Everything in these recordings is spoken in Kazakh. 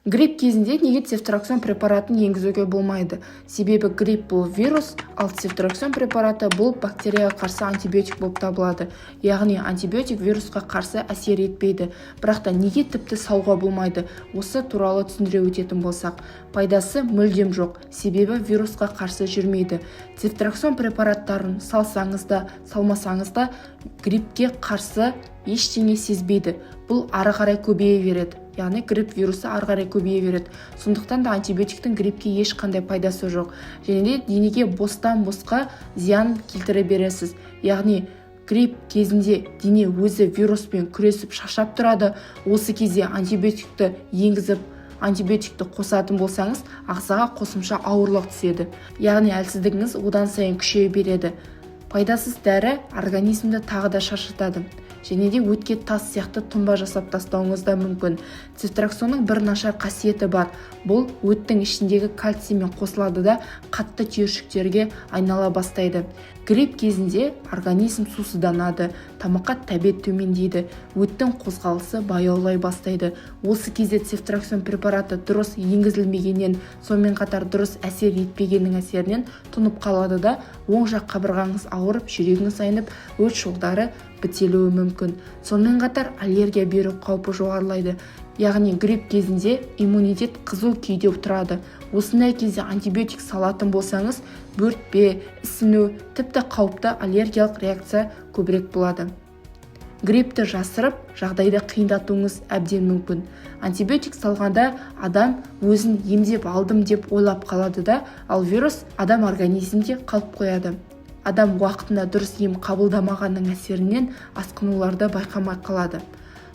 Грипп кезінде неге цефтраксон препаратын енгізуге болмайды? Себебі грипп бұл вирус, ал цефтраксон препараты бұл бактерияға қарсы антибиотик болып табылады. Яғни антибиотик вирусқа қарсы әсер етпейді. Бірақ та неге тіпті салуға болмайды? Осы туралы түсіндіре өтетін болсақ, пайдасы мүлдем жоқ, себебі вирусқа қарсы жүрмейді. Цефтраксон препараттарын салсаңыз да, салмасаңыз да гриппке қарсы ештеңе сезбейді. Бұл ары қарай көбейе береді. Яғни грипп вирусы ары қарай көбейе береді. Сондықтан да антибиотиктің гриппке ешқандай пайдасы жоқ. Және де денеге бостан-босқа зиян келтіре бересіз. Яғни грипп кезінде дене өзі вируспен күресіп шаршап тұрады. Осы кезде антибиотикті енгізіп, антибиотикті қосатын болсаңыз, ағзаға қосымша ауырлық түседі. Яғни әлсіздігіңіз одан сайын күшейе береді. Пайдасыз дәрі организмді тағы да шаршатады. Және де өтке тас сияқты тұнба жасап тастауыңыз да мүмкін. Цефтраксонның бір нашар қасиеті бар. Бұл өттің ішіндегі кальциймен қосылады да қатты түйіршіктерге айнала бастайды. Грипп кезінде организм сусызданады, тамаққа тәбет төмендейді, өттің қозғалысы баяулай бастайды. Осы кезде цефтраксон препараты дұрыс енгізілмегеннен, сонымен қатар дұрыс әсер етпегеннің әсерінен тұнып қалады да, оң жақ қабырғаңыз ауырып, жүрегіңіз айнып, өт жолдары бітелуі мүмкін. Сонымен қатар аллергия беру қаупі жоғарылайды. Яғни грипп кезінде иммунитет қызу күйде тұрады. Осындай кезде антибиотик салатын болсаңыз, бөртпе, ісіну, тіпті қауіпті аллергиялық реакция көбірек болады. Гриппті жасырып, жағдайды қиындатуыңыз әбден мүмкін. Антибиотик салғанда адам өзін емдеп алдым деп ойлап қалады да, ал вирус адам организмде қалып қояды. Адам уақытында дұрыс ем қабылдамағанның әсерінен асқынуларды байқамай қалады.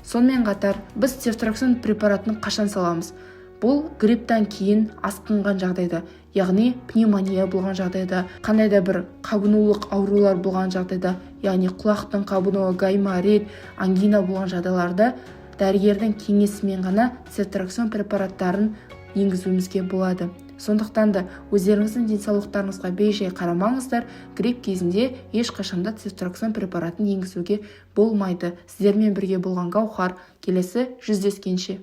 Сонымен қатар, біз цефтраксон препаратын қашан саламыз? Бұл грипптан кейін асқынған жағдайда, яғни пневмония болған жағдайда, қандай да бір қабынулық аурулар болған жағдайда, яғни құлақтың қабынуы, гайморит, ангина болған жағдайларда дәрігердің кеңесімен ғана цефтраксон препараттарын енгізуімізге болады. Сондықтан да өздеріңіздің денсаулықтарыңызға бей-жай қарамаңыздар, грипп кезінде ешқашанда цефтраксон препаратын енгізуге болмайды. Сіздермен бірге болған Гаухар, келесі жүздескенше.